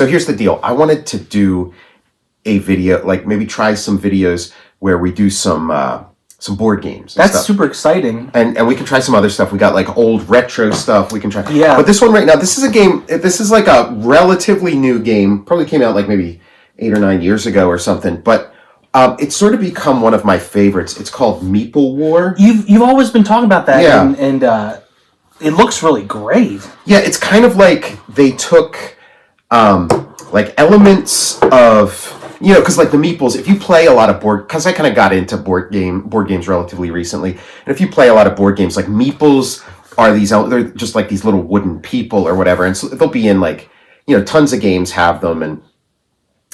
So here's the deal. I wanted to do a video, like maybe try some videos where we do some board games. That's super exciting. And we can try some other stuff. We got like old retro stuff we can try. Yeah. But this one right now, this is a game, this is like a relatively new game. Probably came out like maybe 8 or 9 years ago or something. But it's sort of become one of my favorites. It's called Meeple War. You've always been talking about that. Yeah. And it looks really great. Yeah, it's kind of like they took like elements of... You know, because like the Meeples, if you play a lot of because I kind of got into board games relatively recently, and if you play a lot of board games, like Meeples are they're just like these little wooden people or whatever, and so they'll be in like, you know, tons of games have them, and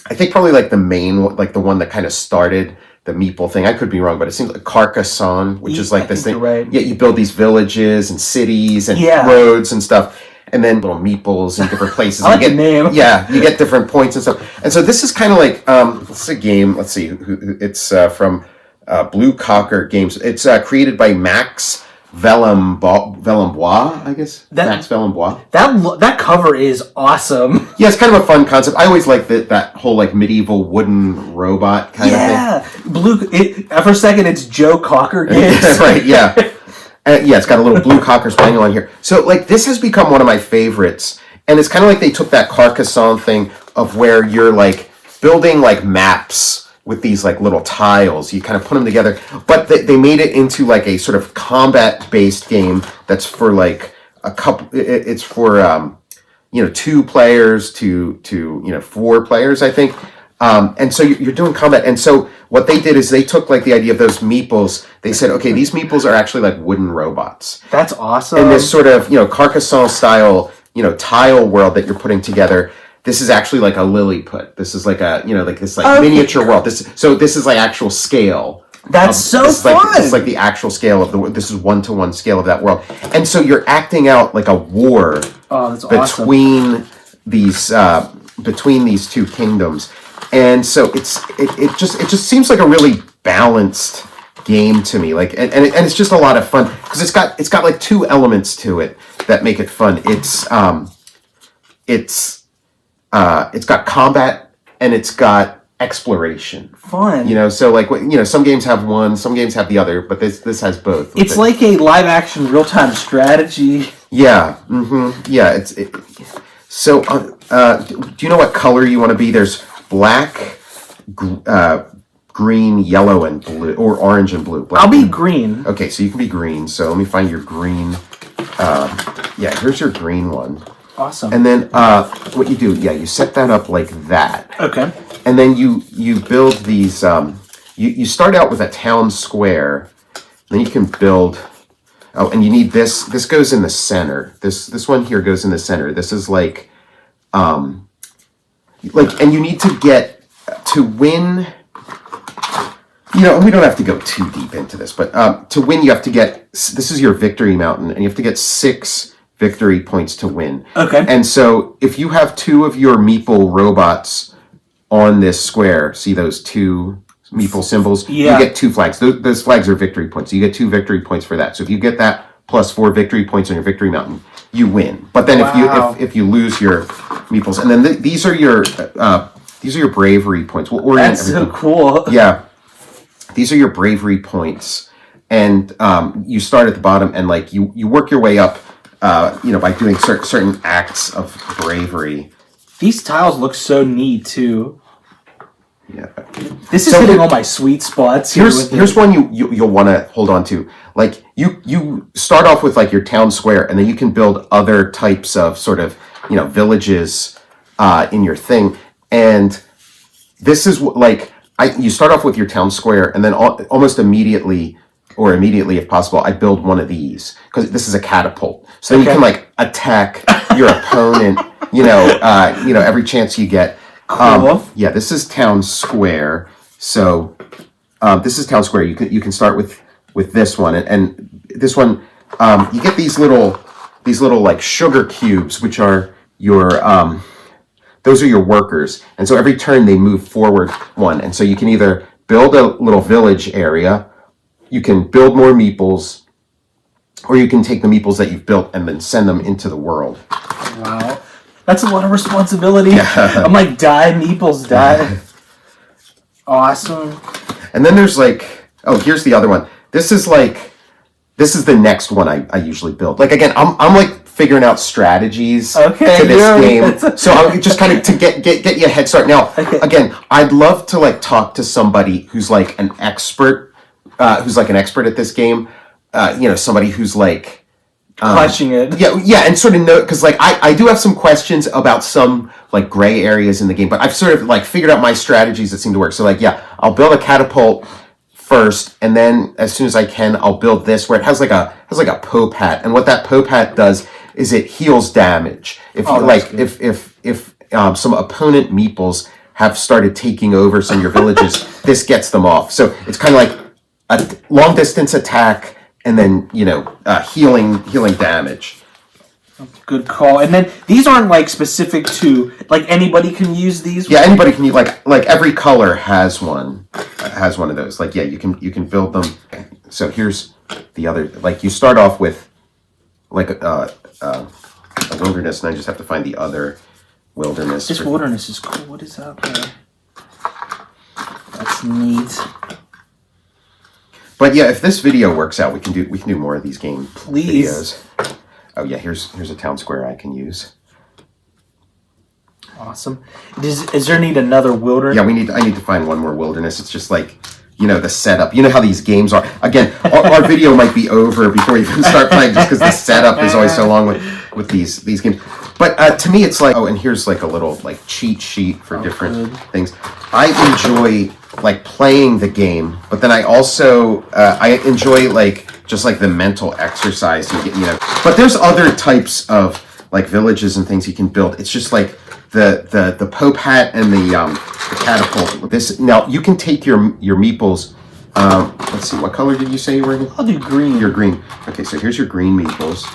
I think probably like the main, like the one that kind of started the Meeple thing, I could be wrong, but it seems like Carcassonne, which is like this thing. Right. Yeah, you build these villages and cities and roads and stuff. And then little meeples in different places. I like the name. Yeah, you get different points and stuff. And so this is kind of like, it's a game, let's see, it's from Blue Cocker Games. It's created by Max Velembois, I guess? Max Velembois. That cover is awesome. Yeah, it's kind of a fun concept. I always like that whole like medieval wooden robot kind of thing. For a second, it's Joe Cocker Games. Right, yeah. Yeah, it's got a little blue cocker spaniel on here. So, like, this has become one of my favorites. And it's kind of like they took that Carcassonne thing of where you're, like, building, like, maps with these, like, little tiles. You kind of put them together. But they made it into, like, a sort of combat-based game that's for, like, it's for, 2 players to 4 players, I think. And so you're doing combat. And so what they did is they took like the idea of those meeples. They said, okay, these meeples are actually like wooden robots. That's awesome. And this sort of, Carcassonne style, tile world that you're putting together. This is actually like a Lilliput. This is like a, like this like miniature world. This is like actual scale. That's so fun. This is like the actual scale of this is 1-to-1 scale of that world. And so you're acting out like a war between these two kingdoms. And so it just seems like a really balanced game to me. Like and it's just a lot of fun because it's got like 2 elements to it that make it fun. It's got combat and it's got exploration. Fun. So like some games have one, some games have the other, but this has both. It's like a live action real time strategy. Yeah. Mm-hmm. Yeah. So do you know what color you want to be? There's black, green, yellow, and blue, or orange and blue. I'll be green. Okay, so you can be green. So let me find your green. Here's your green one. Awesome. And then what you do, you set that up like that. Okay. And then you build these. You start out with a town square. Then you can build. Oh, and you need this. This goes in the center. This one here goes in the center. This is like. And you need to get to win. We don't have to go too deep into this, but to win, you have to get. This is your victory mountain, and you have to get 6 victory points to win. Okay. And so, if you have 2 of your Meeple robots on this square, see those 2 Meeple symbols? Yeah. You get 2 flags. Those flags are victory points. So you get 2 victory points for that. So if you get that plus 4 victory points on your victory mountain, you win. But then if you lose your Meeples, and then these are your bravery points. We'll orient That's everything. So cool. Yeah, these are your bravery points, and you start at the bottom, and like you work your way up, by doing certain acts of bravery. These tiles look so neat too. Yeah, this is hitting all my sweet spots. Here's one you'll want to hold on to. Like you start off with like your town square, and then you can build other types of sort of villages in your thing. And this is like you start off with your town square, and then almost immediately if possible, I build one of these because this is a catapult. So then you can like attack your opponent. Every chance you get. Cool. This is town square. So this is town square. You can start with this one, and this one you get these little like sugar cubes, which are your those are your workers, and so every turn they move forward 1, and so you can either build a little village area, you can build more meeples, or you can take the meeples that you've built and then send them into the world. Wow. That's a lot of responsibility. Yeah. I'm like, die, Meeples, die. Awesome. And then there's like, oh, here's the other one. This is the next one I usually build. Like again, I'm like figuring out strategies to this game. So I'm just kind of to get you a head start. Now, again, I'd love to like talk to somebody who's like an expert, at this game. Somebody who's like Clutching it. Yeah, and sort of know, because like I do have some questions about some like gray areas in the game, but I've sort of like figured out my strategies that seem to work. So like, yeah, I'll build a catapult first, and then as soon as I can, I'll build this where it has like a Pope hat, and what that Pope hat does is it heals damage. If some opponent meeples have started taking over some of your villages, this gets them off. So it's kind of like a long distance attack, and then healing damage. Good call. And then these aren't like specific to like anybody can use these. Yeah, anybody can use like every color has one of those. Like you can build them. So here's the other. Like you start off with like a wilderness, and I just have to find the other wilderness. This wilderness is cool. What is out there? That's neat. But yeah, if this video works out, we can do more of these game Please. videos. Oh yeah, here's a town square I can use. Awesome. Is there need another wilderness? Yeah, I need to find one more wilderness. It's just like the setup. You know how these games are. Again, our video might be over before we even start playing, just because the setup is always so long with these games. But to me, it's like, oh, and here's like a little like cheat sheet for different things. I enjoy like playing the game, but then I also I enjoy like just like the mental exercise you get, But there's other types of like villages and things you can build. It's just like the Pope hat and the catapult. This now you can take your meeples. Let's see, what color did you say you were in? I'll do green. You're green. Okay, so here's your green meeples.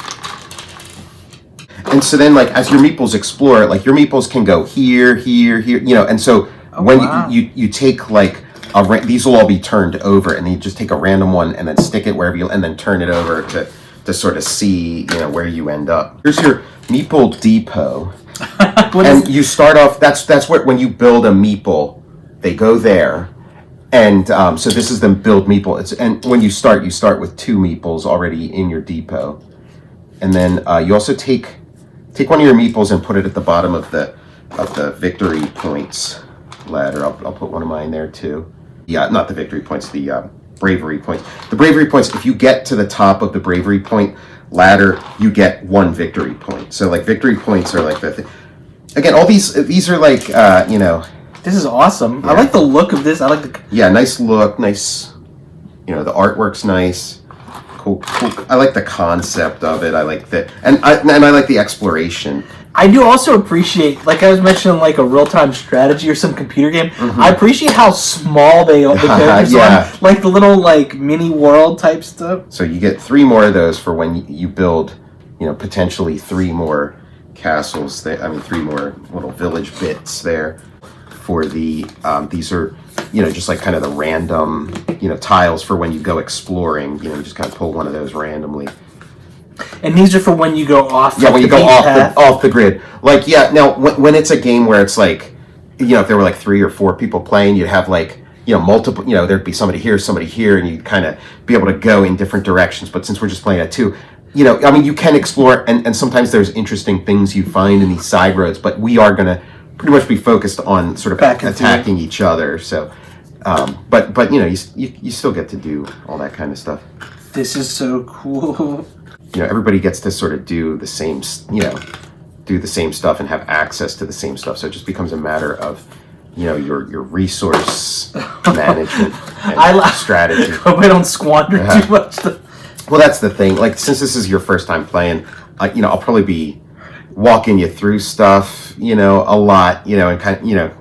And so then, like, as your meeples explore, like, your meeples can go here, and so when you take, like, these will all be turned over, and then you just take a random one and then stick it wherever and then turn it over to sort of see, where you end up. Here's your Meeple Depot. And you start off, that's where, when you build a meeple, they go there. And so this is them build meeple. And when you start with 2 meeples already in your depot. And then you also take one of your meeples and put it at the bottom of the victory points ladder. I'll put one of mine there too. Yeah, not the victory points, the bravery points. The bravery points, if you get to the top of the bravery point ladder, you get 1 victory point. So like victory points are like the thing. Again, all these are like This is awesome. Yeah. I like the look of this. I like the nice look, nice. The artwork's nice. Cool. I like the concept of it. I like and I like the exploration. I do also appreciate, like I was mentioning, like a real-time strategy or some computer game. Mm-hmm. I appreciate how small the characters are, like the little like mini world type stuff. So you get 3 more of those for when you build, potentially 3 more castles. 3 more little village bits there. For the these are just like kind of the random tiles for when you go exploring. You just kind of pull one of those randomly. And these are for when you go off. Yeah, when you go off the grid. Like now when it's a game where it's like if there were like 3 or 4 people playing, you'd have like multiple. There'd be somebody here, and you'd kind of be able to go in different directions. But since we're just playing at 2. You can explore, and sometimes there's interesting things you find in these side roads. But we are gonna pretty much be focused on sort of attacking each other. So, but you still get to do all that kind of stuff. This is so cool. Everybody gets to sort of do the same stuff and have access to the same stuff. So it just becomes a matter of, your resource management and strategy. Hope I don't squander too much stuff. Well, that's the thing. Like, since this is your first time playing, I'll probably be walking you through stuff, a lot, and kind of,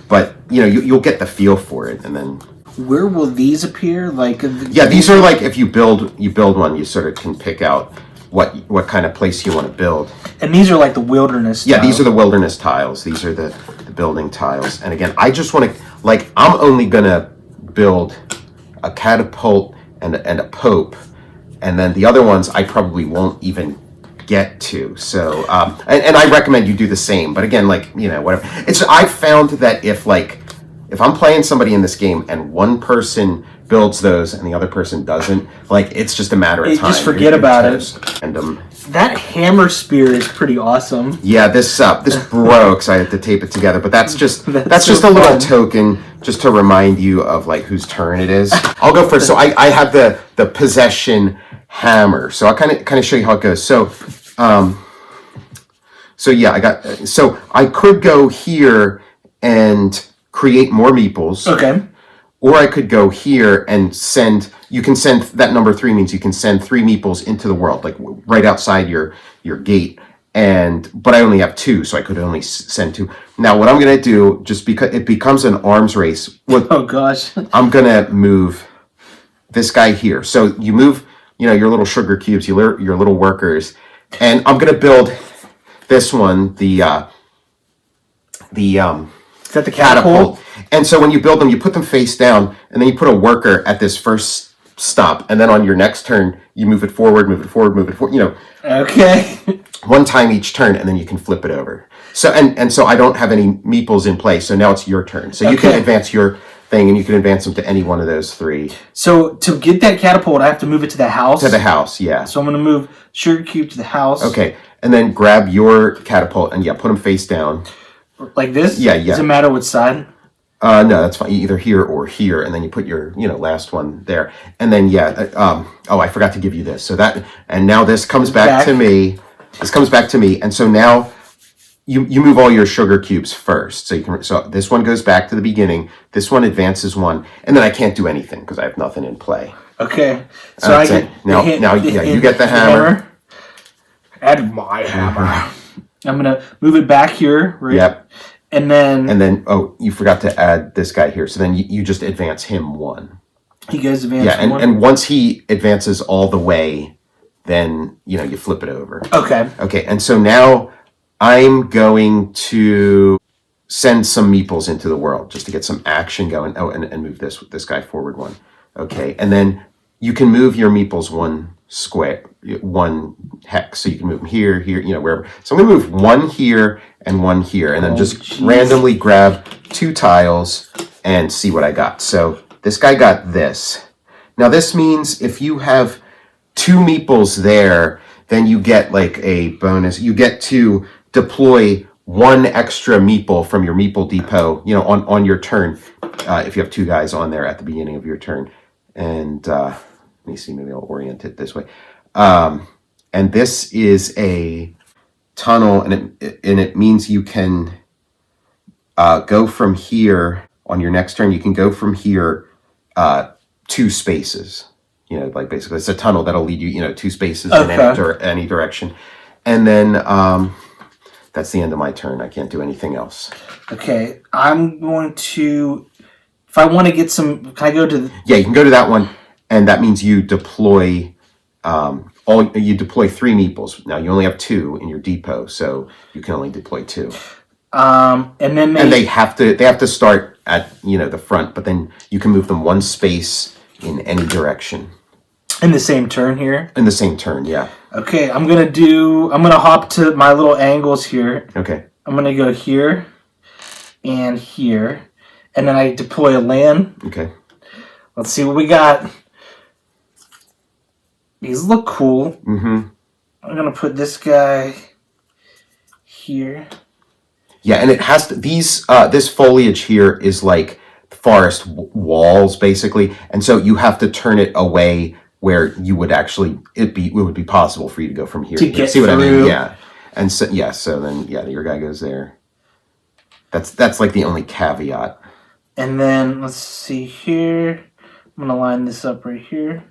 but you'll get the feel for it, and then. Where will these appear? Like. Yeah, these are like if you build one, you sort of can pick out what kind of place you want to build. And these are like the wilderness. Yeah, these are the wilderness tiles. These are the building tiles. And again, I just want to I'm only gonna build a catapult and a pope, and then the other ones I probably won't even get to. So, and I recommend you do the same. But again, like, whatever. I've found that if I'm playing somebody in this game and one person builds those and the other person doesn't, like, it's just a matter of time. Just forget about it. And that hammer spear is pretty awesome. Yeah, this broke, so I had to tape it together. But that's just just a little token, just to remind you of like whose turn it is. I'll go first. So I have the possession hammer. So I'll kind of show you how it goes. So I could go here and create more meeples. Okay. Or I could go here and you can send, that number 3 means you can send 3 meeples into the world, like right outside your gate. But I only have 2, so I could only send 2. Now what I'm going to do, just because it becomes an arms race. Oh gosh. I'm going to move this guy here. So you move, your little sugar cubes, your little workers, and I'm going to build this one, Is that the catapult? And so when you build them, you put them face down, and then you put a worker at this first stop, and then on your next turn, you move it forward, move it forward. Okay. One time each turn, and then you can flip it over. So and so I don't have any meeples in play, so now it's your turn. So you can advance your thing, and you can advance them to any one of those 3. So to get that catapult, I have to move it to the house? To the house, yeah. So I'm going to move sugar cube to the house. Okay, and then grab your catapult, and put them face down. Like this? Yeah. Does it matter which side? No, that's fine. Either here or here, and then you put your, last one there, and then I forgot to give you this. So and now this comes back to me. This comes back to me, and so now you move all your sugar cubes first. So this one goes back to the beginning. This one advances 1, and then I can't do anything because I have nothing in play. Okay, so I get you get the hammer. Add my hammer. I'm gonna move it back here, right? Yep. And then you forgot to add this guy here. So then you just advance him 1. You guys advance 1? And once he advances all the way, then you flip it over. Okay, and so now I'm going to send some meeples into the world just to get some action going. Oh, and move this guy forward 1. Okay, and then you can move your meeples 1 square, 1 hex, so you can move them here, wherever. So I'm going to move 1 here and 1 here, and then randomly grab 2 tiles and see what I got. So this guy got this. Now this means if you have 2 meeples there, then you get like a bonus. You get to deploy 1 extra meeple from your meeple depot, on your turn, if you have 2 guys on there at the beginning of your turn. And let me see, maybe I'll orient it this way. And this is a tunnel, and it means you can go from here on your next turn. You can go from here 2 spaces. Like basically it's a tunnel that'll lead you, 2 spaces in any direction. And then that's the end of my turn. I can't do anything else. Okay, I'm going to. If I want to get some, can I go to? Yeah, you can go to that one. And that means you deploy 3 meeples. Now you only have 2 in your depot, so you can only deploy 2. And then they have to start at the front, but then you can move them 1 space in any direction. In the same turn here? In the same turn, yeah. Okay, I'm gonna hop to my little angles here. Okay. I'm gonna go here and here. And then I deploy a land. Okay. Let's see what we got. These look cool. Mm-hmm. I'm gonna put this guy here. Yeah, and it has to, this foliage here is like forest walls basically, and so you have to turn it away where you would actually it would be possible for you to go from here. To get see what through. I mean? Yeah, and so so then your guy goes there. That's like the only caveat. And then let's see here. I'm gonna line this up right here.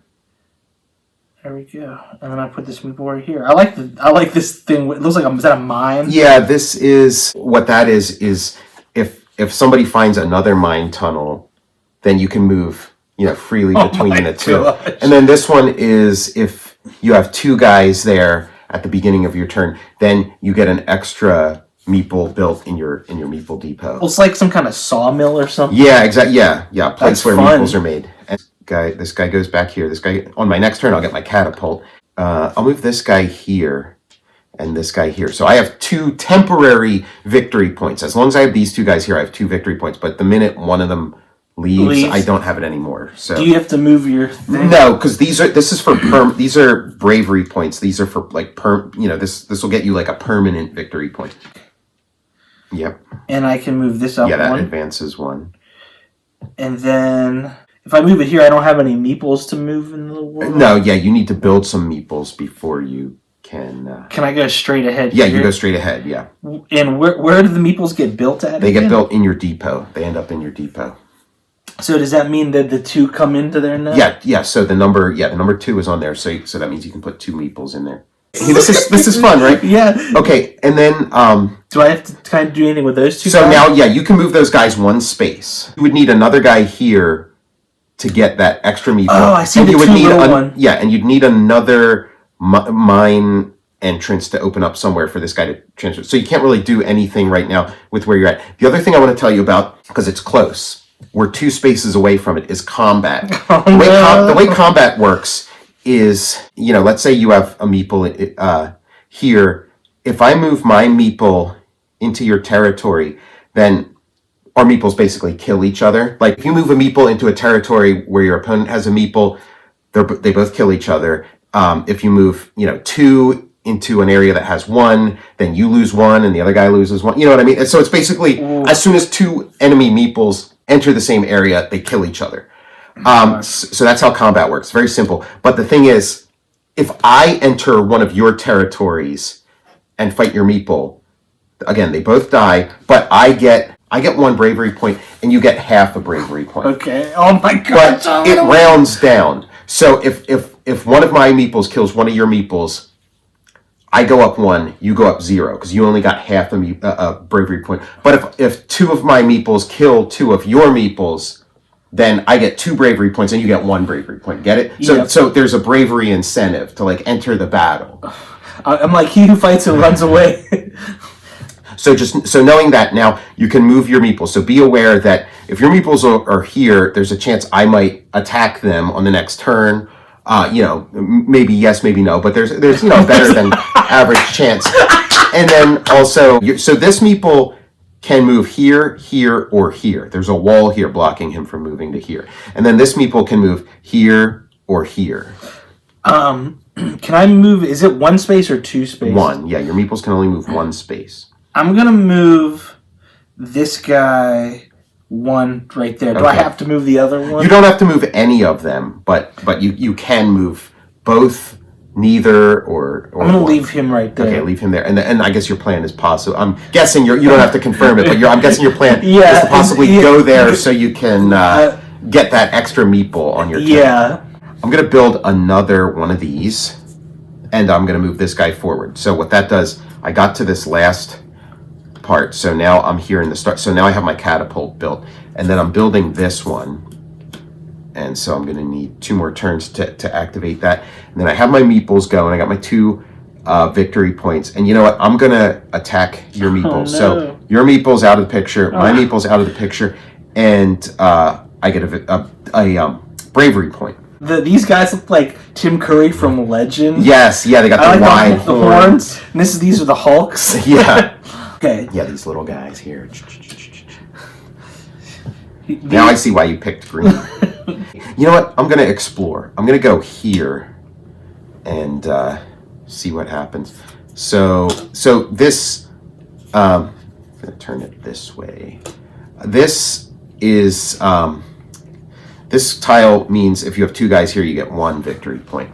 There we go. And then I put this meeple right here. I like this thing. It looks like is that a mine? Yeah, this is what that is if somebody finds another mine tunnel, then you can move, freely between the 2. And then this one is if you have 2 guys there at the beginning of your turn, then you get an extra meeple built in your meeple depot. Well, it's like some kind of sawmill or something. Yeah, exactly. Yeah. Place That's where fun. meeples are made. And this guy goes back here. This guy on my next turn, I'll get my catapult. I'll move this guy here, and this guy here. So I have 2 temporary victory points. As long as I have these 2 guys here, I have 2 victory points. But the minute one of them leaves, I don't have it anymore. So do you have to move your thing? No, because these are bravery points. These are for like this will get you like a permanent victory point. Yep. And I can move this up. Yeah, that advances 1. And then if I move it here, I don't have any meeples to move in the world. No, yeah, you need to build some meeples before you can. Can I go straight ahead? Yeah, here? you go straight ahead. Yeah. And where do the meeples get built at? They get built in your depot. They end up in your depot. So does that mean that the 2 come into there now? Yeah. So the number 2 is on there. So that means you can put 2 meeples in there. Hey, this is fun, right? Yeah. Okay, and then do I have to kind of do anything with those 2? So guys? Now, yeah, you can move those guys 1 space. You would need another guy here to get that extra meeple. Oh, I see. And the you would need one. Yeah, and you'd need another mine entrance to open up somewhere for this guy to transfer. So you can't really do anything right now with where you're at. The other thing I want to tell you about, because it's close, we're 2 spaces away from it, is combat. The way combat works is, let's say you have a meeple here. If I move my meeple into your territory, then our meeples basically kill each other. Like if you move a meeple into a territory where your opponent has a meeple, they both kill each other. If you move, 2 into an area that has 1, then you lose 1 and the other guy loses 1. You know what I mean? And so it's basically as soon as 2 enemy meeples enter the same area, they kill each other. So that's how combat works. Very simple. But the thing is, if I enter one of your territories and fight your meeple, again, they both die, but I get 1 bravery point and you get half a bravery point. Okay. Oh my god. But it rounds down. So if one of my meeples kills one of your meeples, I go up 1, you go up 0, because you only got half a bravery point. But if 2 of my meeples kill 2 of your meeples, then I get 2 bravery points and you get 1 bravery point. Get it? So there's a bravery incentive to like enter the battle. I'm like he who fights and runs away. So knowing that now, you can move your meeples. So be aware that if your meeples are here, there's a chance I might attack them on the next turn. Maybe yes, maybe no, but there's better than average chance. And then also, so this meeple can move here, here, or here. There's a wall here blocking him from moving to here. And then this meeple can move here or here. Can I move, is it 1 space or 2 space? 1, yeah, your meeples can only move 1 space. I'm going to move this guy 1 right there. Do I have to move the other one? You don't have to move any of them, but you can move both, neither, or I'm going to leave him right there. Okay, leave him there. And I guess your plan is possible. I'm guessing you don't have to confirm it, but I'm guessing your plan is to possibly go there so you can get that extra meeple on your turn. Yeah. I'm going to build another one of these, and I'm going to move this guy forward. So what that does, I got to this last part, so now I'm here in the start. So now I have my catapult built, and then I'm building this one. And so I'm going to need 2 more turns to activate that. And then I have my meeples going. I got my 2 victory points. And you know what? I'm going to attack your meeples. Oh, no. So your meeple's out of the picture. My meeple's out of the picture. And I get a bravery point. These guys look like Tim Curry from Legend. Yes, yeah, they got the wide the horns. And these are the Hulks. Yeah. Okay. Yeah, these little guys here. Now I see why you picked green. You know what? I'm going to explore. I'm going to go here and see what happens. So this, I'm going to turn it this way. This is, this tile means if you have 2 guys here, you get 1 victory point.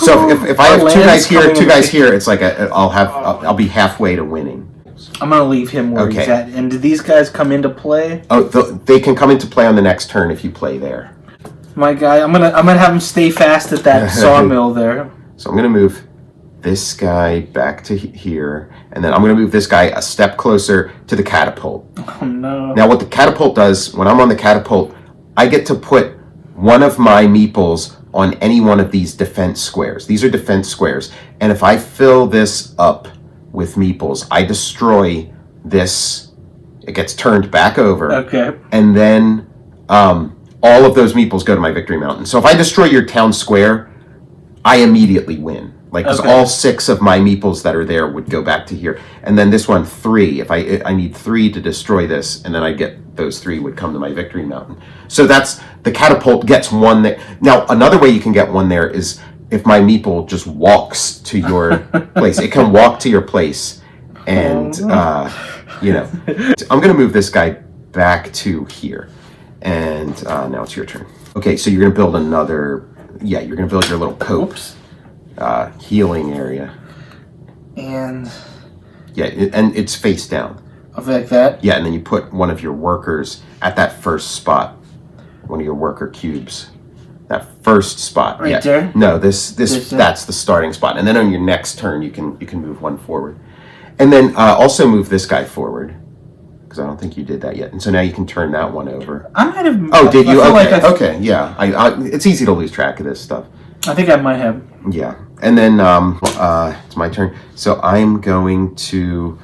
So if I have 2 guys here, 2 guys here, it's like I'll be halfway to winning. I'm going to leave him where he's at. And do these guys come into play? Oh, they can come into play on the next turn if you play there. My guy, I'm gonna have him stay fast at that sawmill there. So I'm gonna move this guy back to here, and then I'm gonna move this guy a step closer to the catapult. Oh no! Now what the catapult does, when I'm on the catapult, I get to put one of my meeples on any one of these defense squares. These are defense squares, and if I fill this up with meeples, I destroy this. It gets turned back over. Okay. And then all of those meeples go to my victory mountain. So if I destroy your town square, I immediately win. Like, because all 6 of my meeples that are there would go back to here. And then this one, 3. If I need 3 to destroy this, and then I get those 3 would come to my victory mountain. So that's, the catapult gets 1 there. Now, another way you can get 1 there is if my meeple just walks to your place. It can walk to your place. And, you know, I'm going to move this guy back to here. And now it's your turn. Okay, so you're going to build another, you're going to build your little cope. Healing area. And and it's face down. Like that? Yeah, and then you put one of your workers at that first spot. One of your worker cubes. That first spot. Right there? No, this that's the starting spot. And then on your next turn you can move 1 forward. And then also move this guy forward. Because I don't think you did that yet. And so now you can turn that one over. I might have. Oh, did you? Okay, okay, yeah. It's easy to lose track of this stuff. I think I might have. Yeah. And then it's my turn. So I'm going to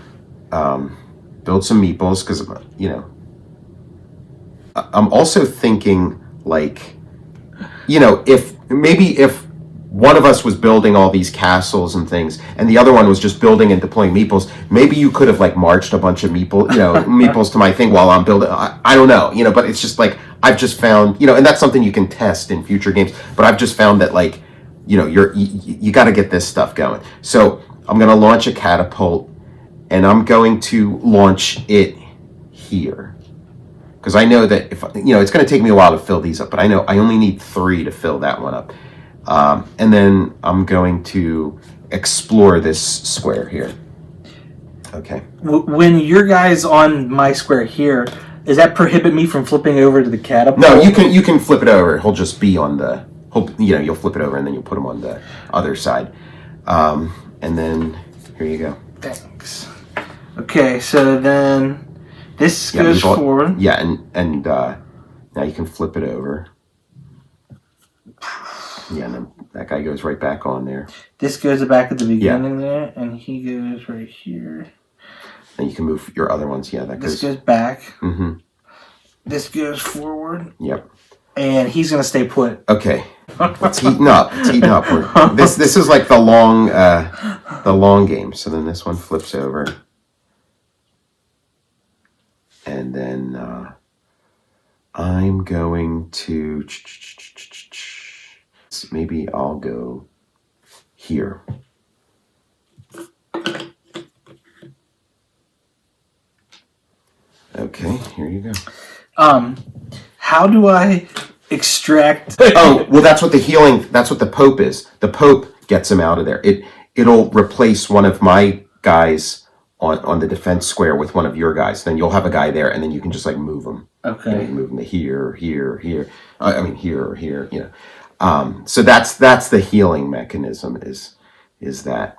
build some meeples because, you know, I'm also thinking, like, you know, if one of us was building all these castles and things and the other one was just building and deploying meeples, maybe you could have, like, marched a bunch of meeples to my thing while I'm building. I don't know, you know, but it's just like, I've just found, you know, and that's something you can test in future games, but I've just found that, like, you know, you got to get this stuff going. So I'm going to launch a catapult, and I'm going to launch it here, because I know that if you know, it's going to take me a while to fill these up, but I know I only need 3 to fill that one up. And then I'm going to explore this square here. Okay. When your guy's on my square here, does that prohibit me from flipping over to the catapult? No, you can flip it over. He'll just be on the. You'll flip it over and then you'll put him on the other side. And then here you go. Thanks. Okay, so then this goes forward. Yeah, and now you can flip it over. Yeah, and then that guy goes right back on there. This goes back at the beginning there, and he goes right here. And you can move your other ones. Yeah, this goes back. Mm-hmm. This goes forward. Yep. And he's gonna stay put. Okay. It's heating up. This is like the long game. So then this one flips over, and then I'm going to maybe I'll go here. Okay, here you go. How do I extract? Oh, well, that's what the Pope is. The Pope gets him out of there. It'll replace one of my guys on the defense square with one of your guys. Then you'll have a guy there, and then you can just, like, move them. Okay. You can move them to here, here, here. I mean, here or here, you know. So that's the healing mechanism is that.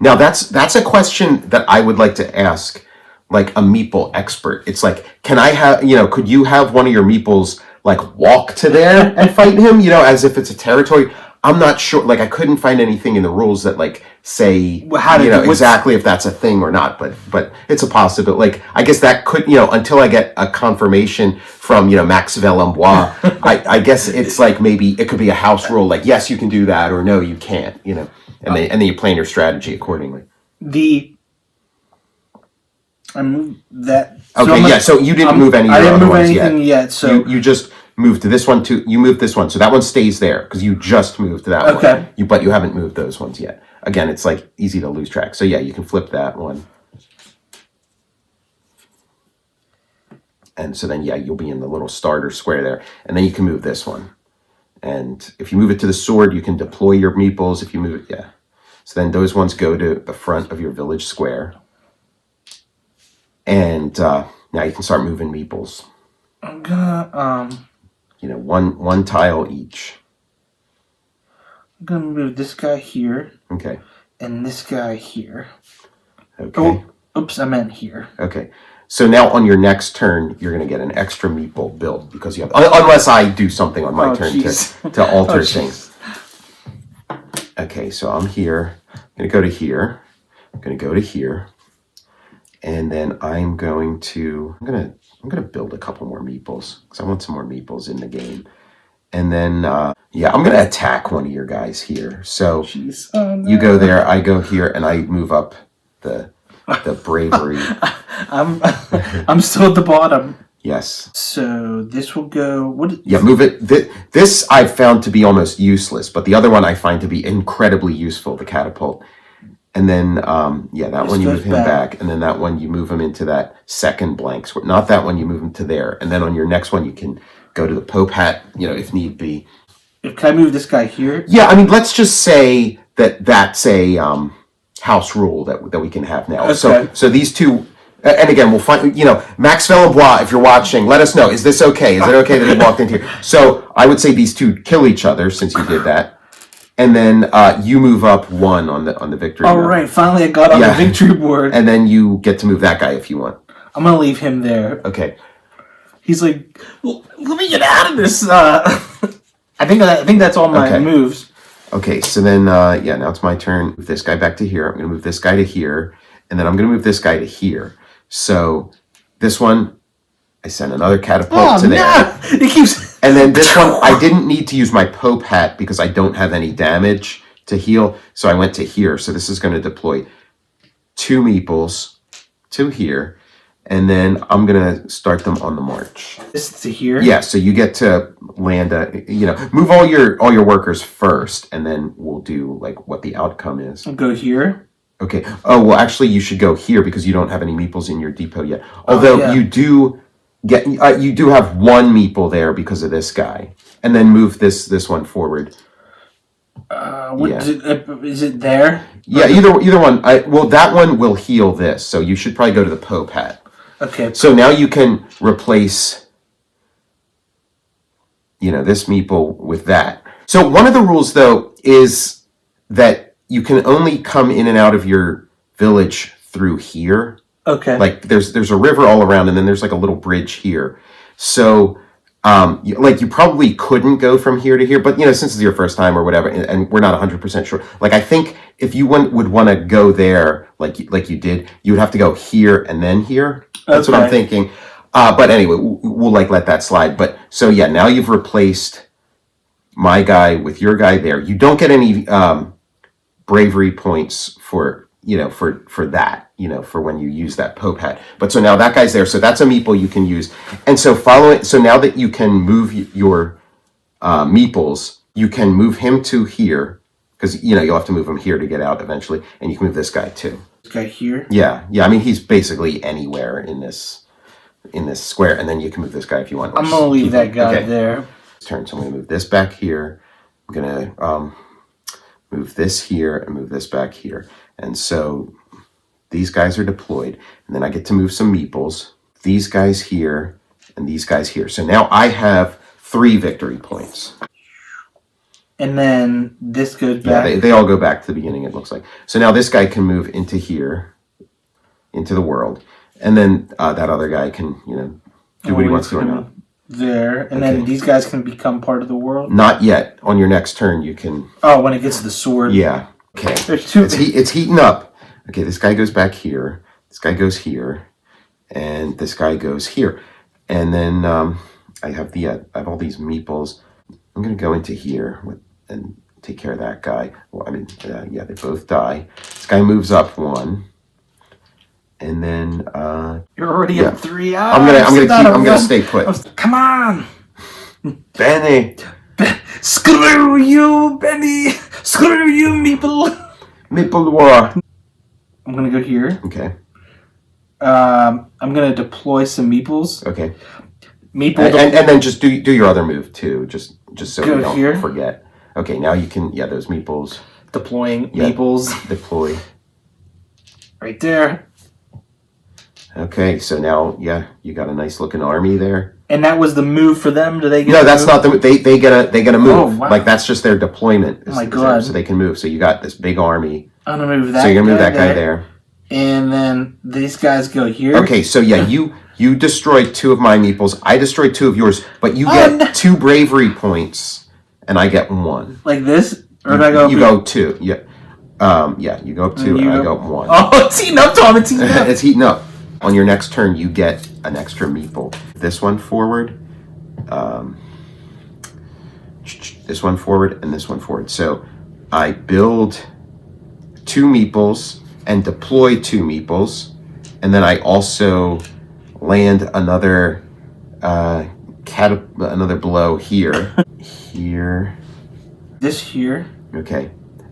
Now, that's a question that I would like to ask, like, a meeple expert. It's like, can I have, you know, could you have one of your meeples, like, walk to there and fight him, you know, as if it's a territory? I'm not sure, like, I couldn't find anything in the rules that, like, say, exactly if that's a thing or not, but it's a possibility. Like, I guess that could, you know, until I get a confirmation from, you know, Max Zeoli, I guess it's like, maybe it could be a house rule, like, yes, you can do that, or no, you can't, you know, and then you plan your strategy accordingly. I moved that. Okay, so you didn't move any of your other ones yet. I didn't move anything yet, so... You just moved to this one, too. You moved this one, so that one stays there, because you just moved to that one. Okay. But you haven't moved those ones yet. Again, it's, like, easy to lose track. So, yeah, you can flip that one. And so then, yeah, you'll be in the little starter square there. And then you can move this one. And if you move it to the sword, you can deploy your meeples. If you move it, yeah. So then those ones go to the front of your village square. And now you can start moving meeples. I'm gonna, you know, one tile each. I'm gonna move this guy here. Okay. And this guy here. Okay. Oh, oops, I meant here. Okay. So now on your next turn, you're going to get an extra meeple build because you have, unless I do something on my turn to alter things. Okay, so I'm here. I'm going to go to here. I'm going to go to here. And then I'm going to build a couple more meeples because I want some more meeples in the game. And then, yeah, I'm going to attack one of your guys here. So Jeez. Oh, no. you go there, I go here, and I move up the bravery. I'm still at the bottom. Yes. So this will go. Yeah, move it. This I've found to be almost useless, but the other one I find to be incredibly useful, the catapult. And then, yeah, that one you move him back, and then that one you move him into that second blank square. Not that one, you move him to there. And then on your next one, you can go to the Pope hat, if need be. Can I move this guy here? Yeah, I mean, let's just say that that's a house rule that we can have now. Okay. So these two. And again, we'll find, Max Villebois, if you're watching, let us know. Is this okay? Is it okay that he walked into here? So I would say these two kill each other since you did that. And then you move up one on the victory board. All right, finally I got on the victory board. And then you get to move that guy if you want. I'm going to leave him there. Okay. He's like, well, let me get out of this. I think that's all my moves. Okay, so then, now it's my turn. Move this guy back to here. I'm going to move this guy to here. And then I'm going to move this guy to here. So this one, I send another catapult to there. No! It keeps... And then this one, I didn't need to use my Pope hat because I don't have any damage to heal. So I went to here. So this is going to deploy 2 meeples to here. And then I'm going to start them on the march. This is to here? Yeah, so you get to land move all your workers first. And then we'll do like what the outcome is. I'll go here. Okay. Oh, well, actually, you should go here because you don't have any meeples in your depot yet. Although you do you do have 1 meeple there because of this guy, and then move this one forward. Is it there? Yeah, either one. That one will heal this, so you should probably go to the Pope hat. Okay. So now you can replace, this meeple with that. So one of the rules, though, is that you can only come in and out of your village through here. Okay. Like there's a river all around, and then there's like a little bridge here. So, you probably couldn't go from here to here, but since it's your first time or whatever, and we're not 100% sure. Like I think if you would want to go there, like you did, you would have to go here and then here. That's what I'm thinking. But anyway, we'll let that slide. But so yeah, now you've replaced my guy with your guy there. You don't get any bravery points for that, for when you use that Pope hat. But so now that guy's there, so that's a meeple you can use. And so so now that you can move your meeples, you can move him to here, because you'll have to move him here to get out eventually, and you can move this guy too. This guy here? Yeah. I mean, he's basically anywhere in this square, and then you can move this guy if you want. I'm gonna leave that guy there. Turn. So I'm gonna move this back here. I'm gonna move this here and move this back here. And so these guys are deployed. And then I get to move some meeples. These guys here and these guys here. So now I have 3 victory points. And then this goes back. Yeah, they all go back to the beginning, it looks like. So now this guy can move into here, into the world. And then that other guy can, do what he wants to right now. There, and then these guys can become part of the world? Not yet. On your next turn, you can... Oh, when it gets to the sword? Yeah. Okay. There's 2... It's heating up. Okay, this guy goes back here. This guy goes here. And this guy goes here. And then I have all these meeples. I'm going to go into here and take care of that guy. Well, I mean, they both die. This guy moves up 1. And then you're already at 3 hours. I'm gonna stay put. Come on, Benny. Screw you, Benny. Screw you, Meeple War. I'm gonna go here. Okay. I'm gonna deploy some meeples. Okay. Meeple. And then just do your other move too, just so we don't forget. Okay, now you can those meeples. Deploying meeples. Deploy. Right there. Okay, so now, you got a nice looking army there. And that was the move for them? Do they get? No, that's not the. They get a move. Oh, wow. Like that's just their deployment. Oh my god! So they can move. So you got this big army. I'm gonna move that. So you're gonna move that guy there. And then these guys go here. Okay, so you destroyed 2 of my meeples. I destroyed 2 of yours, but you get 2 bravery points, and I get 1. Like this, or do I go? You go 2. Yeah. You go up 2, and I go 1. Oh, it's heating up, Tom. It's heating up. It's heating up. On your next turn, you get an extra meeple. This one forward. this one forward, and this one forward. So I build 2 meeples and deploy 2 meeples, and then I also land another another blow here. Here. This here. Okay.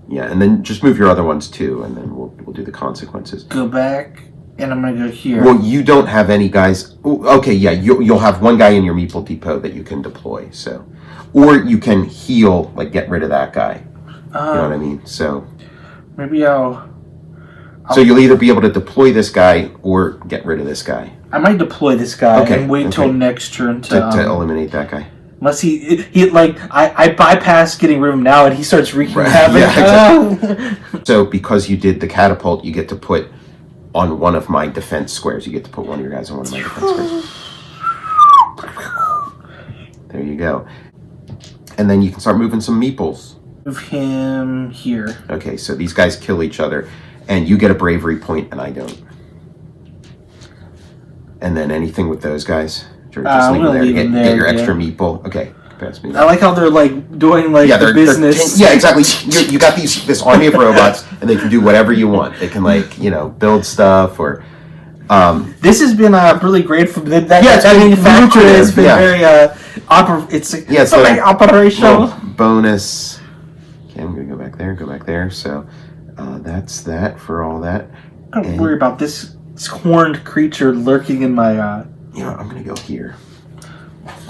Yeah, and then just move your other ones too, and then we'll do the consequences. Go back, and I'm gonna go here. Well, you don't have any guys. Okay, yeah, you'll have one guy in your meeple depot that you can deploy. So, or you can heal, like get rid of that guy. You know what I mean? So maybe I'll. So you'll either be able to deploy this guy or get rid of this guy. I might deploy this guy and wait until next turn to eliminate that guy. Unless he like I bypass getting rid of him now and he starts wreaking havoc. Yeah, exactly. So because you did the catapult, you get to put on one of my defense squares. You get to put one of your guys on one of my defense squares. There you go. And then you can start moving some meeples. Move him here. Okay, so these guys kill each other, and you get a bravery point, and I don't. And then anything with those guys, just leave them there. Get your extra meeple. Okay, pass me. I like how they're like doing like the business. Yeah, exactly. You got this army of robots, and they can do whatever you want. They can build stuff or. This has been really great for that. Manufacturer has been very it's very operational. Bonus. Okay, I'm gonna go back there. So that's that for all that. Don't worry about this horned creature lurking in my. I'm gonna go here.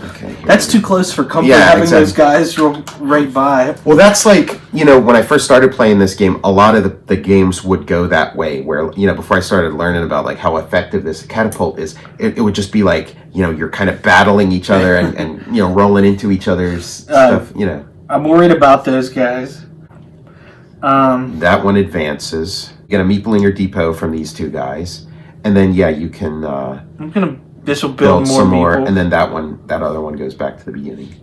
Okay. That's too close for comfort. Having those guys right by. Well, that's like when I first started playing this game, a lot of the games would go that way. Where before I started learning about like how effective this catapult is, it would just be like you're kind of battling each other and rolling into each other's stuff. I'm worried about those guys. That one advances. You get a meeple in your depot from these 2 guys, and then you can. I'm gonna. This will build some more, people. and then that other one goes back to the beginning.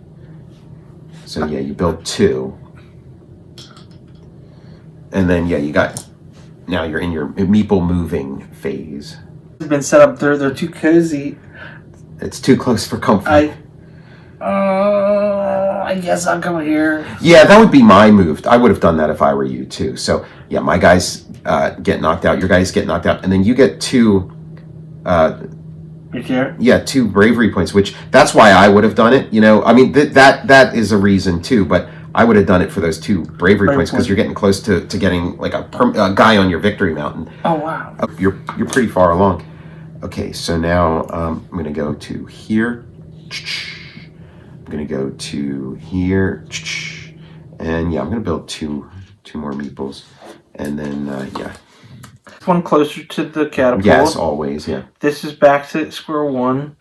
So you build 2, and then now you're in your meeple moving phase. It's been set up. They're too cozy. It's too close for comfort. I guess I'll come here. Yeah, that would be my move. I would have done that if I were you too. So my guys get knocked out. Your guys get knocked out, and then you get 2. Yeah, 2 bravery points, which that's why I would have done it. I mean that is a reason too, but I would have done it for those 2 bravery points because you're getting close to getting like a guy on your victory mountain. Oh wow, you're pretty far along. Okay, so now I'm gonna go to here. I'm gonna go to here, and I'm gonna build two more meeples, and then one closer to the catapult. Yes, always, yeah. This is back to square one,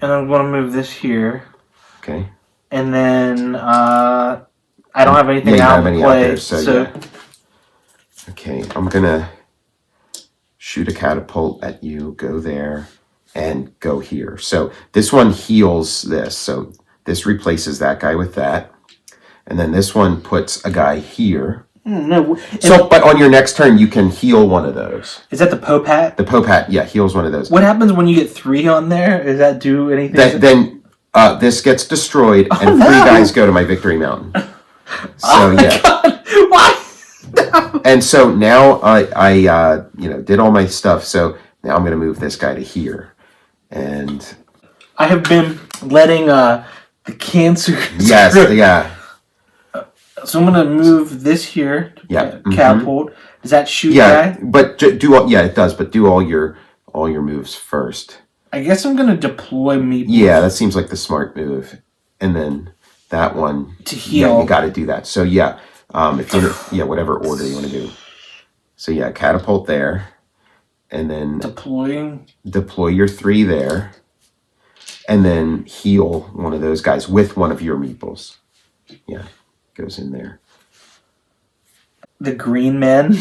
and I'm going to move this here. Okay. And then I don't have anything out to play. So Okay, I'm gonna shoot a catapult at you. Go there, and go here. So this one heals this. So this replaces that guy with that, and then this one puts a guy here. No. So, but on your next turn, you can heal one of those. Is that the Pope hat? The Pope hat, heals one of those. What happens when you get 3 on there? Does that do anything? Then this gets destroyed, and 3 guys go to my victory mountain. So God. Why? No. And so now I did all my stuff. So now I'm going to move this guy to here, and I have been letting the cancer. Yes, yeah. So I'm gonna move this here. Yeah. Catapult. Does that shoot? Yeah, but do all. Yeah, it does. But do all your moves first. I guess I'm gonna deploy Meeple. Yeah, that seems like the smart move. And then that one to heal. Yeah, you got to do that. So if you whatever order you want to do. So catapult there, and then deploy your 3 there, and then heal one of those guys with one of your meeples. Yeah. Goes in there. The green men.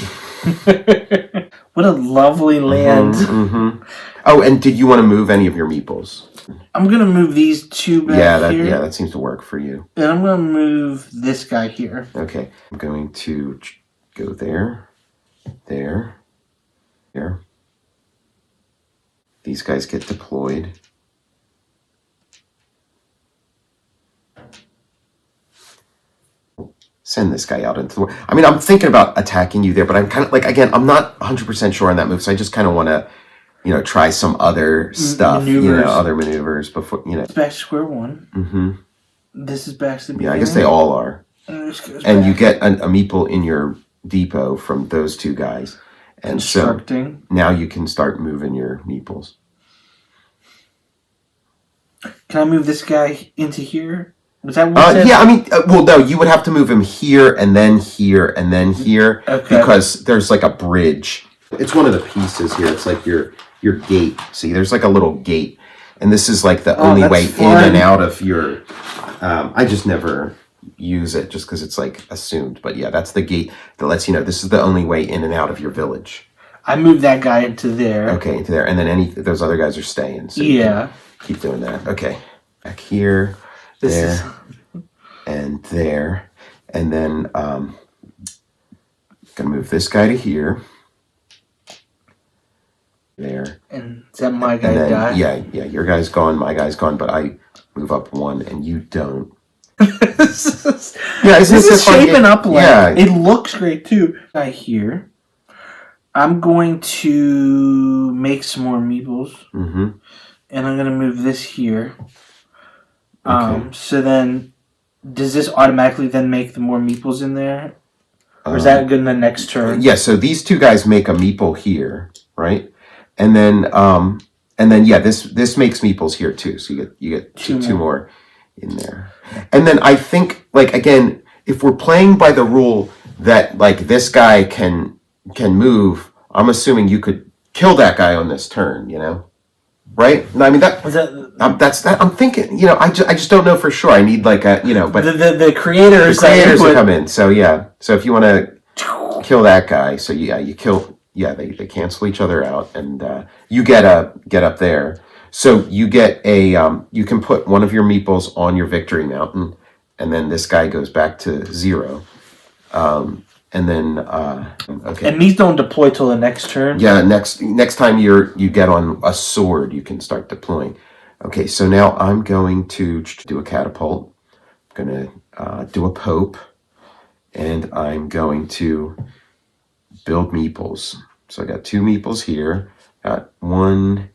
What a lovely land. Mm-hmm. Oh, and did you want to move any of your meeples? I'm gonna move these 2 back here. Yeah, that seems to work for you. And I'm gonna move this guy here. Okay, I'm going to go there. These guys get deployed. send this guy out into the world. I mean, I'm thinking about attacking you there, but I'm kind of like, again, I'm not 100% sure on that move, so I just kind of want to, try some other stuff, other maneuvers before, It's back to square one. Mm-hmm. This is back to the beginning. Yeah, I guess they all are. And you get a meeple in your depot from those two guys. And constructing. So now you can start moving your meeples. Can I move this guy into here? Was that what yeah, I mean, well, no, you would have to move him here and then here and then here because there's like a bridge. It's one of the pieces here. It's like your gate. See, there's like a little gate, and this is like the only way in and out of your. I just never use it just because it's like assumed, but yeah, that's the gate that lets you know this is the only way in and out of your village. I moved that guy into there. Okay, into there, and then those other guys are staying. So keep doing that. Okay, back here. And there, and then gonna move this guy to here. There. And is that my guy die? Yeah, your guy's gone, my guy's gone, but I move up one and you don't. This is shaping up like it looks great too. Guy here. I'm going to make some more meeples. Mm-hmm. And I'm gonna move this here. So then, does this automatically then make the more meeples in there? Or is that good in the next turn? Yeah, so these two guys make a meeple here, right? And then this makes meeples here too. So you get two more in there. And then I think, like, again, if we're playing by the rule that like this guy can move, I'm assuming you could kill that guy on this turn, right? No, I mean I'm thinking, I just don't know for sure. I need like a, but the creators will come in. So yeah, so if you want to kill that guy, so you kill. Yeah, they cancel each other out, and you get up there. So you get you can put one of your meeples on your victory mountain, and then this guy goes back to 0. And then okay. And these don't deploy till the next turn. Yeah, next time you get on a sword, you can start deploying. Okay, so now I'm going to do a catapult. I'm gonna do a pope, and I'm going to build meeples. So I got 2 meeples here. Got 1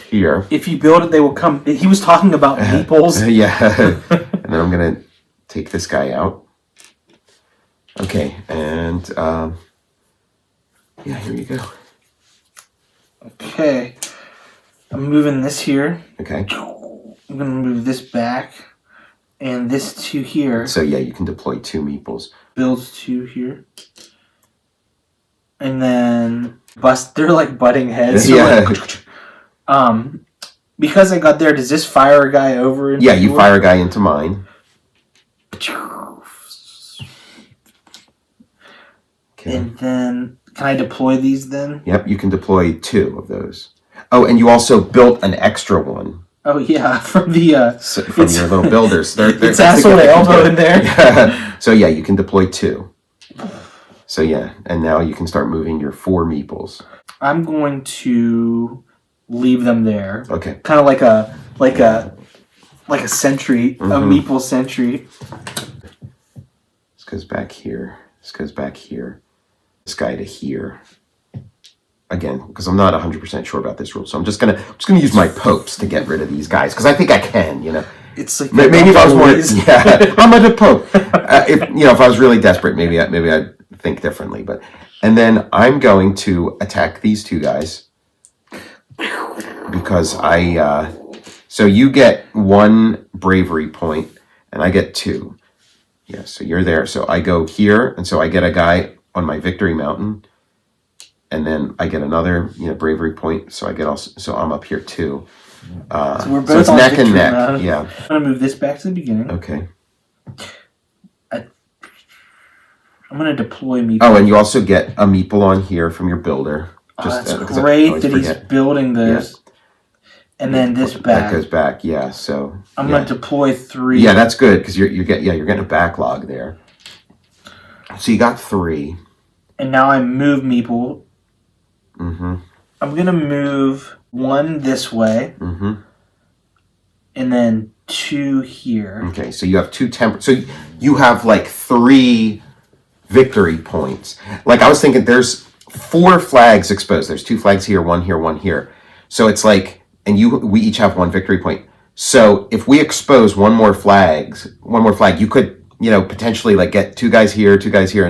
here. If you build it, they will come. He was talking about meeples. Yeah. And then I'm gonna take this guy out. Okay, and here you go. Okay. I'm moving this here. Okay. I'm gonna move this back. And this 2 here. So yeah, you can deploy 2 meeples. Builds 2 here. And then they're like butting heads. So because I got there, does this fire a guy over into you fire a guy into mine. Okay. And then can I deploy these then? Yep, you can deploy 2 of those. Oh, and you also built an extra one. Oh yeah, from the from your little builders. It's asshole elbow in there. Yeah. So yeah, you can deploy 2. So yeah, and now you can start moving your 4 meeples. I'm going to leave them there. Okay. Kind of like a sentry, a meeple sentry. This goes back here. This goes back here. This guy to here. Again, because I'm not 100% sure about this rule, so I'm just gonna use my popes to get rid of these guys because I think I can. It's like maybe if I was more, I'm a pope. If I was really desperate, maybe I'd think differently. And then I'm going to attack these 2 guys because so you get 1 bravery point and I get 2. Yeah, so you're there. So I go here, and so I get a guy on my victory mountain. And then I get another, bravery point. So I'm up here too. So we're both it's on neck and neck. Mountain. Yeah. I'm gonna move this back to the beginning. Okay. I'm gonna deploy meeple. Oh, and you also get a meeple on here from your builder. That's great that he's building this. Yeah. And then this back. That goes back. Yeah. So I'm gonna deploy 3. Yeah, that's good because you're getting a backlog there. So you got 3. And now I move meeple. Mm-hmm. I'm gonna move 1 this way, mm-hmm. and then 2 here. Okay, so you have 2 so you have like 3 victory points. Like I was thinking, there's 4 flags exposed. There's 2 flags here, 1 here, 1 here. So it's like, and we each have 1 victory point. So if we expose one more flag, you could, potentially like get 2 guys here, and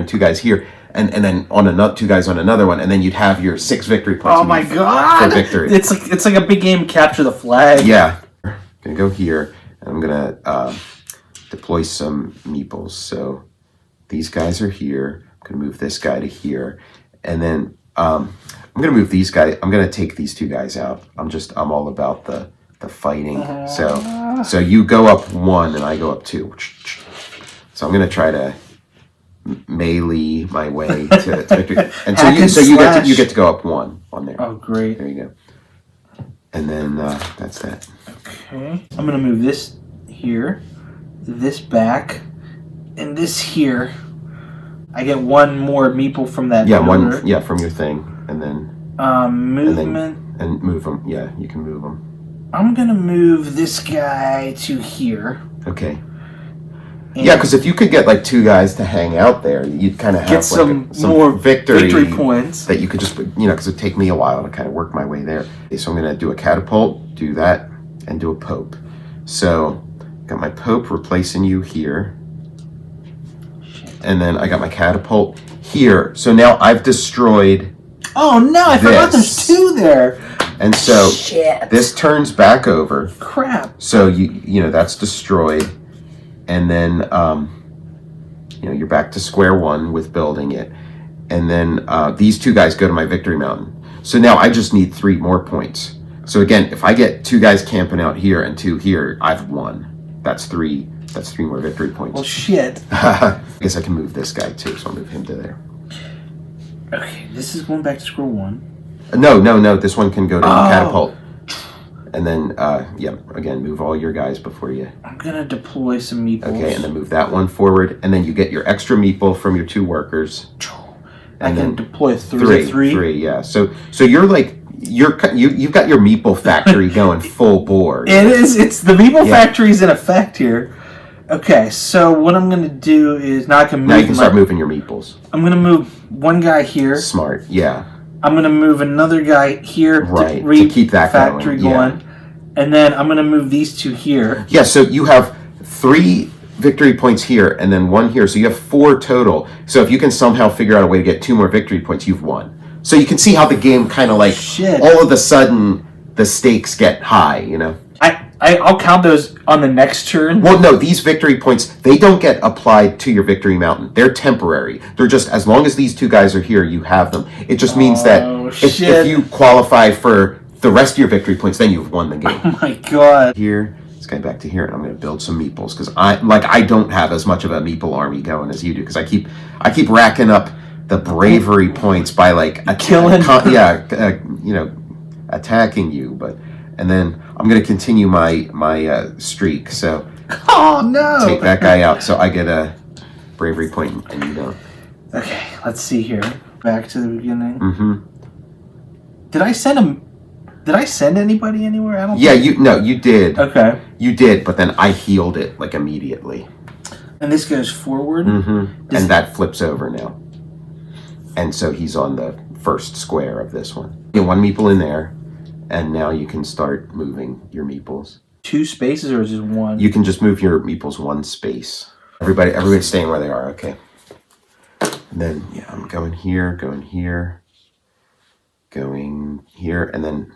2 guys here, and then on another 2 guys on another one, and then you'd have your 6 victory points. Oh my god! For victory. It's like a big game of capture the flag. Yeah. I'm gonna go here, and I'm gonna deploy some meeples. So these guys are here. I'm gonna move this guy to here, and then I'm gonna move these guys. I'm gonna take these 2 guys out. I'm all about the fighting. So you go up 1 and I go up 2. So I'm gonna try to melee my way to victory. And so you get to go up 1 on there. Oh, great! There you go. And then that's that. Okay, I'm gonna move this here, this back, and this here. I get 1 more meeple from that. Yeah, builder. 1. Yeah, from your thing, and then movement and move them. Yeah, you can move them. I'm gonna move this guy to here. Okay. Yeah, because if you could get like 2 guys to hang out there, you'd kind of have some more victory points that you could just, because it'd take me a while to kind of work my way there. Okay, so I'm going to do a catapult, do that, and do a pope. So, got my pope replacing you here. And then I got my catapult here. So now I've destroyed. Oh no, I forgot there's 2 there. And so this turns back over. Crap. So that's destroyed. And then, you're back to square 1 with building it. And then these 2 guys go to my victory mountain. So now I just need 3 more points. So again, if I get 2 guys camping out here and 2 here, I've won. That's 3 more victory points. Well, shit. I guess I can move this guy too, so I'll move him to there. Okay, this is going back to square 1. No. This one can go to catapult. And then, again, move all your guys before you... I'm going to deploy some meeples. Okay, and then move that one forward. And then you get your extra meeple from your 2 workers. And then deploy 3. 3, yeah. So you're like... you've got your meeple factory going full bore. It is. It's the meeple factory's in effect here. Okay, so what I'm going to do is... Now I can move... Now you can start moving your meeples. I'm going to move 1 guy here. Smart, yeah. I'm going to move another guy here to keep that factory going. And then I'm going to move these 2 here. Yeah, so you have 3 victory points here and then 1 here. So you have 4 total. So if you can somehow figure out a way to get 2 more victory points, you've won. So you can see how the game kind of like, all of a sudden, the stakes get high, I'll count those on the next turn. Well, no, these victory points, they don't get applied to your victory mountain. They're temporary. They're just, as long as these 2 guys are here, you have them. It just means that if you qualify for the rest of your victory points, then you've won the game. Oh my god. Here, this guy back to here, and I'm going to build some meeples, because I don't have as much of a meeple army going as you do, because I keep racking up the bravery points by like attacking you, and then I'm going to continue my streak. So take that guy out, so I get a bravery point and you don't. Okay, let's see here. Back to the beginning. Mm-hmm. Did I send anybody anywhere? I don't. Yeah, you did. Okay. You did, but then I healed it like immediately. And this goes forward. Mm-hmm. And that flips over now. And so he's on the first square of this one. Get 1 meeple in there, and now you can start moving your meeples. 2 spaces or just 1? You can just move your meeples 1 space. Everybody's staying where they are. Okay. And then I'm going here, going here, and then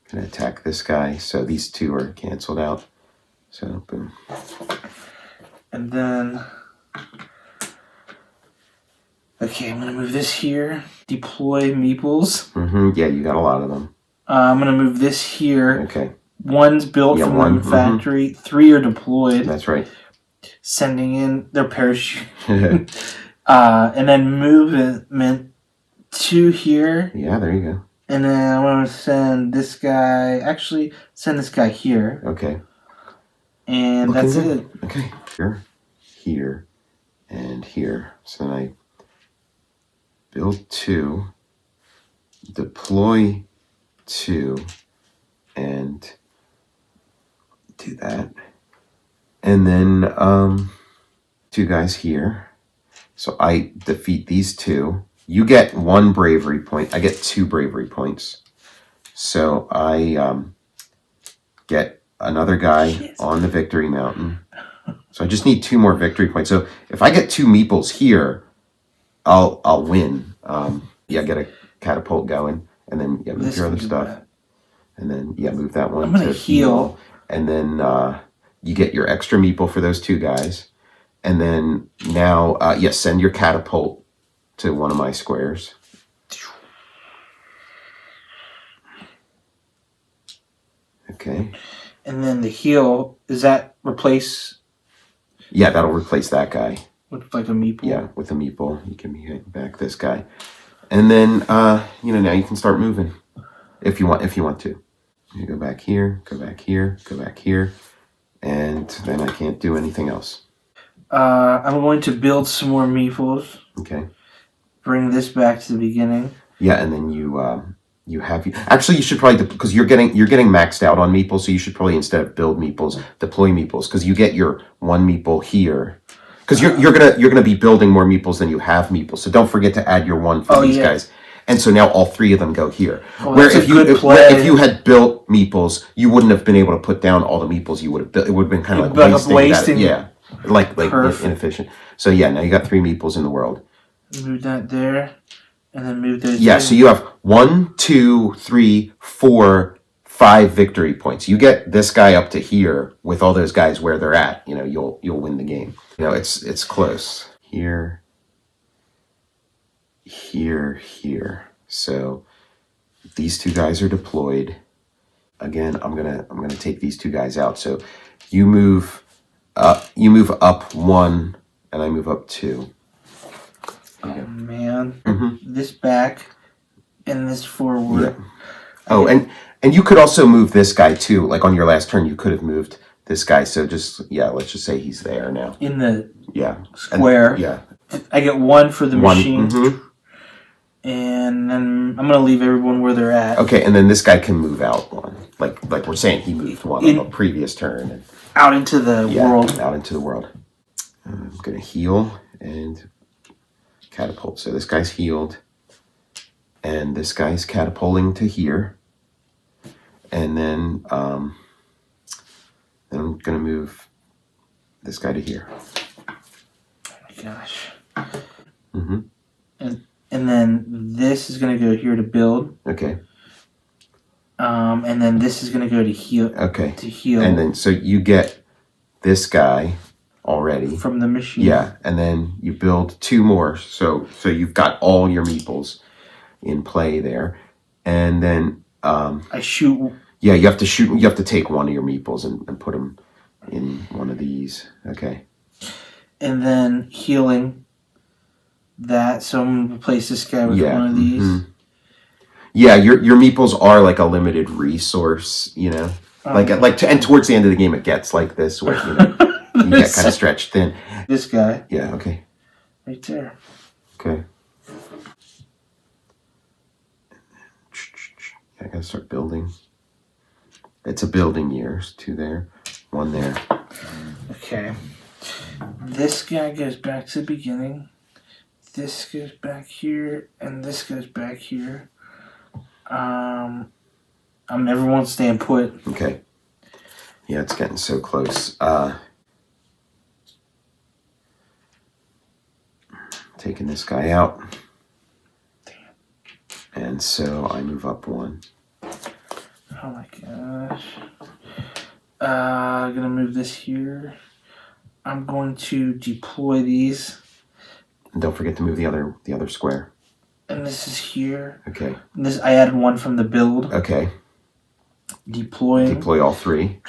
I'm gonna attack this guy. So these 2 are canceled out. So boom. And then. Okay, I'm going to move this here. Deploy meeples. Mm-hmm. Yeah, you got a lot of them. I'm going to move this here. Okay. 1's built from the factory. 3 are deployed. That's right. Sending in their parachute. And then movement 2 here. Yeah, there you go. And then I'm going to send this guy... Actually, send this guy here. Okay. And that's it. Okay. Here, and here. So then I... build 2, deploy 2, and do that. And then 2 guys here. So I defeat these 2. You get 1 bravery point. I get 2 bravery points. So I get another guy on the victory mountain. So I just need 2 more victory points. So if I get 2 meeples here, I'll win. Get a catapult going, and then move your other stuff, and then move that one. I'm gonna heal, and then you get your extra meeple for those 2 guys, and then now send your catapult to one of my squares. Okay. And then the heal, does that replace? Yeah, that'll replace that guy. With like a meeple? Yeah, with a meeple. You can back this guy. And then, now you can start moving. If you want to. You go back here, go back here, go back here. And then I can't do anything else. I'm going to build some more meeples. Okay. Bring this back to the beginning. Yeah, and then actually you should probably, because you're getting maxed out on meeples, so you should probably, instead of build meeples, deploy meeples, because you get your 1 meeple here. Because you're gonna be building more meeples than you have meeples, so don't forget to add your 1 for these guys. And so now all 3 of them go here. Where if you had built meeples, you wouldn't have been able to put down all the meeples you would have built. It would have been kind of like wasting. Yeah, like inefficient. So now you got 3 meeples in the world. Move that there, and then move those. Yeah, so you have 1, 2, 3, 4, 5 victory points. You get this guy up to here with all those guys where they're at. You'll win the game. It's close. Here. So these 2 guys are deployed. Again, I'm gonna take these 2 guys out. So you move up 1, and I move up 2. Oh man, Mm-hmm. This back and this forward. Yeah. Oh, and you could also move this guy too. Like on your last turn, you could have moved this guy. So let's just say he's there now. In the square. I get 1 for the machine. Mm-hmm. And then I'm gonna leave everyone where they're at. Okay, and then this guy can move out 1. Like we're saying, he moved 1 on the previous turn. And, out into the world. Out into the world. I'm gonna heal and catapult. So this guy's healed, and this guy's catapulting to here, and then I'm gonna move this guy to here. Oh my gosh. Mm-hmm. And then this is gonna go here to build. Okay. And then this is gonna go to heal. Okay. To heal. And then so you get this guy already from the machine. Yeah, and then you build 2 more. So you've got all your meeples in play there, and then I shoot. Yeah, you have to shoot. You have to take 1 of your meeples and put them in one of these. Okay. And then healing that. So I'm gonna replace this guy with one of these. Mm-hmm. Yeah, your meeples are like a limited resource, and towards the end of the game it gets like this where you get kind of stretched thin. This guy. Yeah. Okay. Right there. Okay. I gotta start building. It's a building year. 2 there, 1 there. Okay. This guy goes back to the beginning. This goes back here, and this goes back here. Everyone staying put. Okay. Yeah, it's getting so close. Taking this guy out. And so I move up 1. Oh my gosh. I'm gonna move this here. I'm going to deploy these. And don't forget to move the other square. And this is here. Okay. And this I added 1 from the build. Okay. Deploying. Deploy all 3.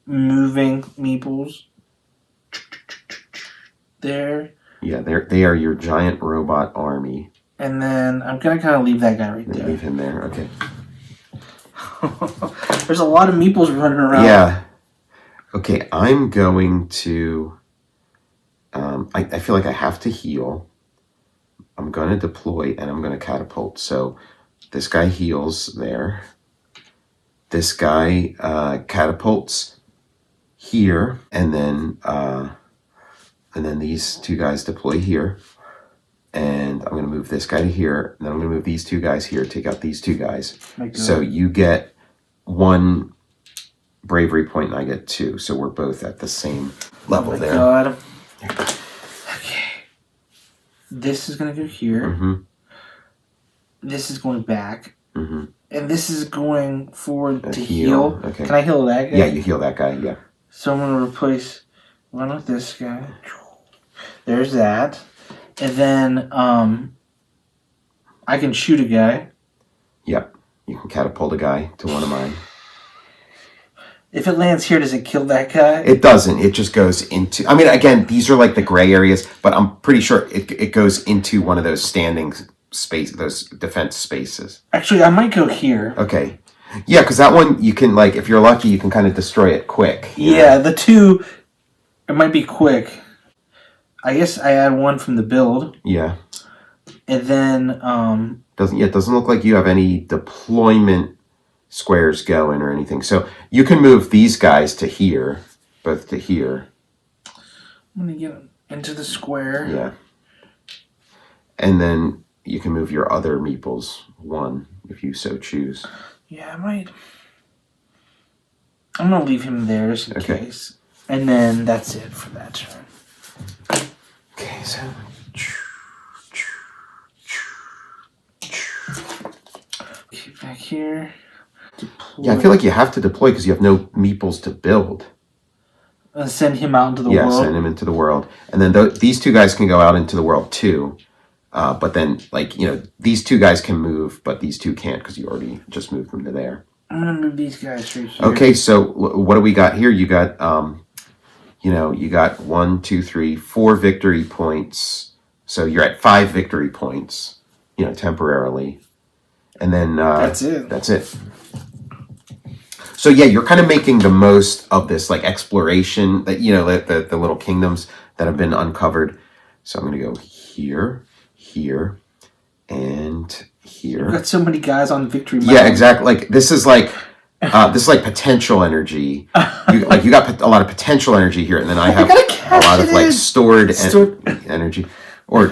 Moving meeples. There. Yeah, they are your giant robot army. And then I'm gonna kind of leave that guy right there. Leave him there. Okay. There's a lot of meeples running around. Yeah. Okay, I'm going to. I feel like I have to heal. I'm going to deploy and I'm going to catapult. So this guy heals there. this guy catapults here, and then these two guys deploy here. And I'm going to move this guy to here, and then I'm going to move these two guys here, take out these two guys. So you get 1 bravery point, and I get 2. So we're both at the same level there. God. Okay. This is going to go here. Mm-hmm. This is going back. Mm-hmm. And this is going forward to heal. Okay. Can I heal that guy? Yeah, you heal that guy, yeah. So I'm going to replace one with this guy. There's that. And then I can shoot a guy. Yep. You can catapult a guy to one of mine. If it lands here, does it kill that guy? It doesn't. It just goes into... I mean, again, these are like the gray areas, but I'm pretty sure it goes into one of those standing space, those defense spaces. Actually, I might go here. Okay. Yeah, because that one, you can, like, if you're lucky, you can kind of destroy it quick. Yeah, the 2, it might be quick. I guess I add 1 from the build. Yeah. And then... It doesn't look like you have any deployment squares going or anything. So you can move these guys to here, both to here. I'm going to get into the square. Yeah. And then you can move your other meeples 1, if you so choose. Yeah, I might. I'm going to leave him there just in case. And then that's it for that turn. Okay, so... Keep back here. Deploy. Yeah, I feel like you have to deploy because you have no meeples to build. Send him out into the world? Yeah, send him into the world. And then these 2 guys can go out into the world too. But then, like, you know, these 2 guys can move, but these 2 can't because you already just moved them to there. I'm going to move these guys right here. Okay, so what do we got here? You got, you got 1, 2, 3, 4 victory points. So you're at 5 victory points, temporarily. And then... that's it. That's it. So yeah, you're kind of making the most of this, like, exploration that, the little kingdoms that have been uncovered. So I'm going to go here, here, and here. You've got so many guys on Victory Mountain. Yeah, exactly. Like, this is like potential energy. You got a lot of potential energy here, and then I have a lot of like stored energy, or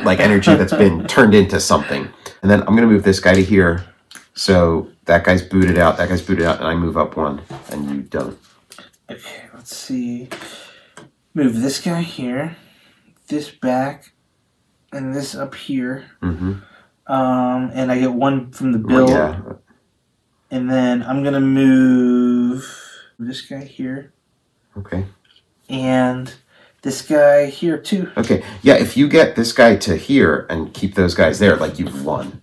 like energy that's been turned into something. And then I'm gonna move this guy to here. So that guy's booted out, and I move up 1, and you don't. Okay, let's see. Move this guy here, this back, and this up here. Mm-hmm. And I get 1 from the build. Yeah. And then I'm going to move this guy here. Okay. And this guy here too. Okay. Yeah, if you get this guy to here and keep those guys there, like, you've won.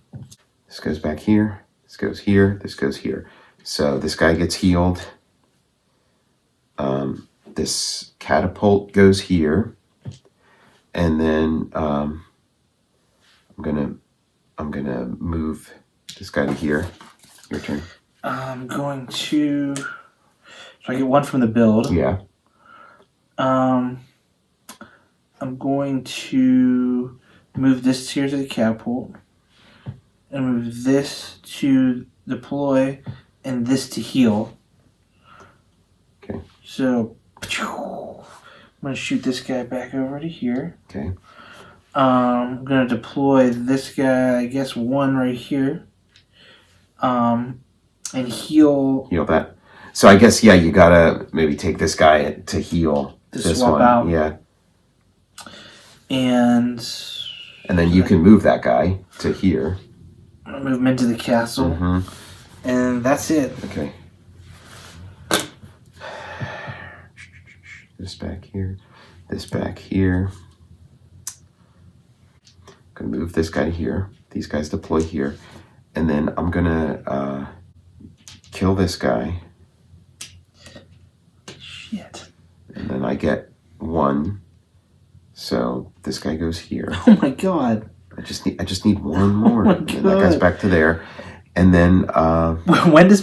This goes back here. This goes here. This goes here. So this guy gets healed. This catapult goes here. And then I'm gonna move this guy to here. Your turn. I'm going to... So I get 1 from the build. Yeah. I'm going to move this here to the catapult. And move this to deploy. And this to heal. Okay. So... I'm going to shoot this guy back over to here. Okay. I'm going to deploy this guy, I guess 1 right here. And heal... Heal that. So I guess, yeah, you gotta maybe take this guy to heal this swap one. out. Yeah. And then you can move that guy to here. Move him into the castle. Mm-hmm. And that's it. Okay. This back here. This back here. I'm gonna move this guy here. These guys deploy here. And then I'm gonna kill this guy. Shit. And then I get 1. So this guy goes here. Oh my god. I just need 1 more. Oh and that guy's back to there. And then when does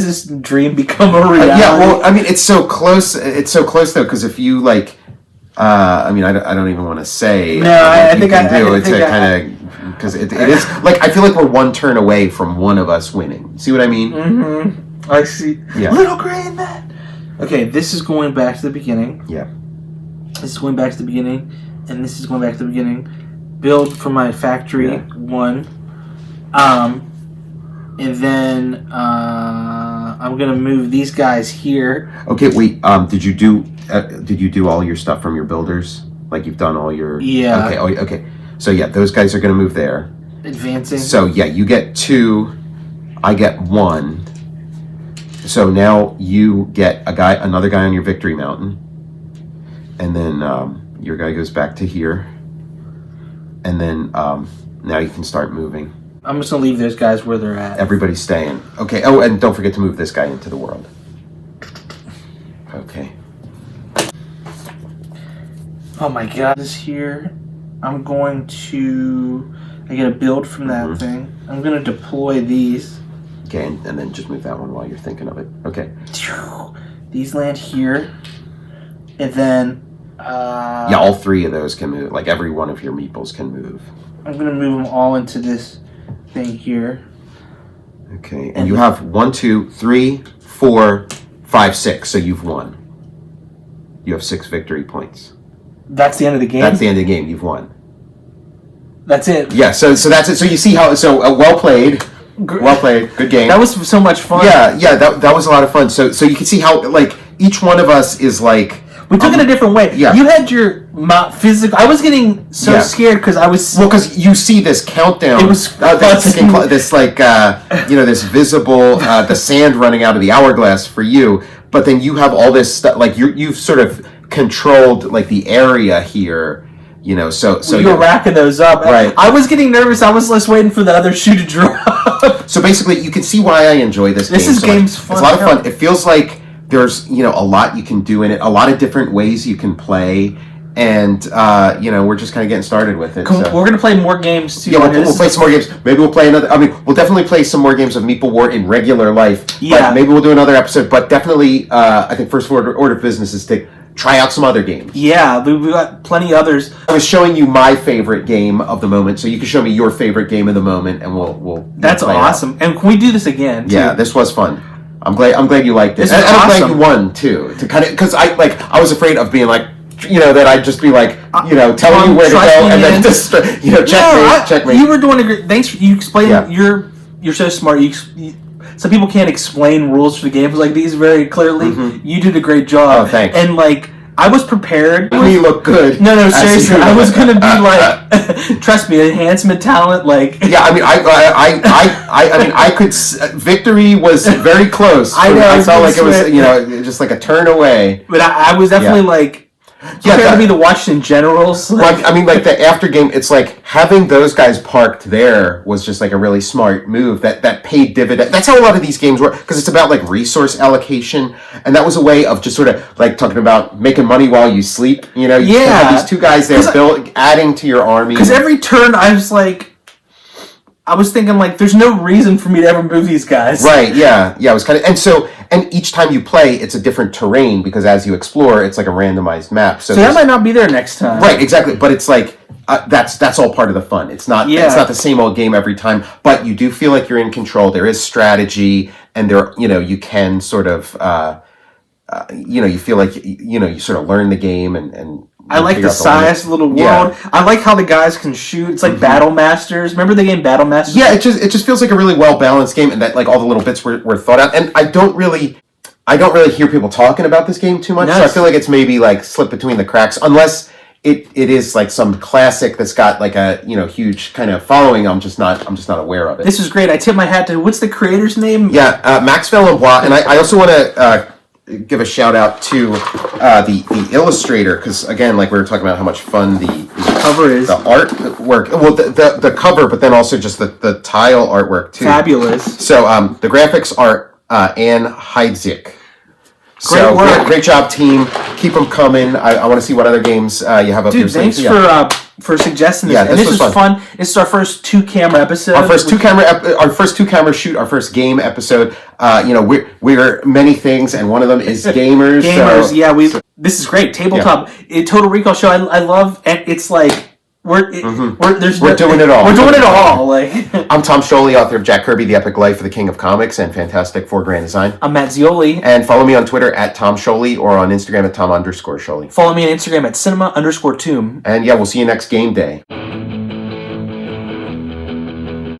this dream become a reality? yeah, well, I mean, it's so close. It's so close though, because if you like, I mean, I don't even want to say. No, I think to kind of because it is like I feel like we're one turn away from one of us winning. See what I mean? Mm-hmm. I see. Yeah. Little Green Man. Okay, this is going back to the beginning. Yeah. This is going back to the beginning, and this is going back to the beginning. Build for my factory 1, and then I'm gonna move these guys here. Okay, wait. Did you do all your stuff from your builders? Like you've done all your Okay. Oh, okay. So yeah, those guys are gonna move there. Advancing. So yeah, you get 2, I get 1. So now you get another guy on your victory mountain, and then your guy goes back to here, and then now you can start moving. I'm just gonna leave those guys where they're at. Everybody's staying. Okay. Oh, and don't forget to move this guy into the world. Okay. Oh my god, this here. I'm going to. I get a build from that thing. I'm gonna deploy these. Okay, and then just move that one while you're thinking of it. Okay. These land here, and then. Yeah, all 3 of those can move. Like every one of your meeples can move. I'm gonna move them all into this thing here. Okay, and you have 1, 2, 3, 4, 5, 6. So you've won. You have 6 victory points. That's the end of the game. That's the end of the game. You've won. That's it. Yeah. So that's it. So you see how well played. Well played. Good game. That was so much fun. Yeah. That was a lot of fun. So you can see how like each one of us is like. We took it a different way. Yeah. You had your physical. I was getting so scared because I was. Well, because you see this countdown. It was this like this visible the sand running out of the hourglass for you. But then you have all this stuff. Like you've sort of controlled like the area here. So you were racking those up. Right. I was getting nervous. I was just waiting for the other shoe to drop. So basically, you can see why I enjoy this game. This game's fun. It's a lot of fun. It feels like there's a lot you can do in it, a lot of different ways you can play, and we're just kind of getting started with it. So. We're gonna play more games too. Yeah, we'll play some more games. Maybe we'll play another. I mean, we'll definitely play some more games of Meeple War in regular life. Yeah. But maybe we'll do another episode. But definitely, I think first order of business is to try out some other games. Yeah, we've got plenty others. I was showing you my favorite game of the moment, so you can show me your favorite game of the moment, and we'll. That's awesome. And can we do this again? Too? Yeah, this was fun. I'm glad you liked it. And I'm glad you won too. To kind of because I was afraid of being like that I'd just be like telling you where to go and then just checkmate. You were doing a great. Thanks. You explained. Yeah. You're so smart. Some people can't explain rules for the games like these very clearly. Mm-hmm. You did a great job. Oh, thanks. And I was prepared. You look good. No, seriously. I was gonna be trust me, enhancement talent. Yeah, I mean, I could. Victory was very close. I know. I felt like it was, just like a turn away. But I was definitely compared to be the Washington Generals. I mean, the after game, it's like having those guys parked there was just like a really smart move that paid dividend. That's how a lot of these games work because it's about resource allocation, and that was a way of just sort of talking about making money while you sleep. You have these 2 guys there adding to your army. Because every turn I was thinking there's no reason for me to ever move these guys. Right? Yeah. It was kind of and each time you play, it's a different terrain because as you explore, it's like a randomized map. So that might not be there next time. Right? Exactly. But it's that's all part of the fun. It's not the same old game every time. But you do feel like you're in control. There is strategy, and there you can sort of you feel like you sort of learn the game and. I like the size, little world. Yeah. I like how the guys can shoot. It's like Battle Masters. Remember the game Battle Masters? Yeah, it just feels like a really well balanced game, and that all the little bits were thought out. And I don't really hear people talking about this game too much. Nice. So I feel like it's maybe slipped between the cracks, unless it is some classic that's got a huge kind of following. I'm just not aware of it. This is great. I tip my hat to what's the creator's name? Yeah, Max Zeoli, and I also want to. Give a shout out to the illustrator because again, we were talking about how much fun the cover is, the artwork. Well, the cover, but then also just the tile artwork too. Fabulous. So the graphics are Ann Heidzik. Great work. Great job, team. Keep them coming. I want to see what other games you have up here. Dude, thanks for suggesting this. Yeah, this was fun. This is our first 2-camera episode. Our first 2-camera shoot. Our first game episode. We're many things, and one of them is gamers. Gamers, so, this is great. Tabletop, Total Recall show. I love, and it's We're doing it all. We're doing it all. Like I'm Tom Scioli, author of Jack Kirby, The Epic Life of the King of Comics and Fantastic Four Grand Design. I'm Matt Zeoli. And follow me on Twitter at Tom Scioli or on Instagram at Tom_Scioli. Follow me on Instagram at cinema_tomb. And yeah, we'll see you next game day.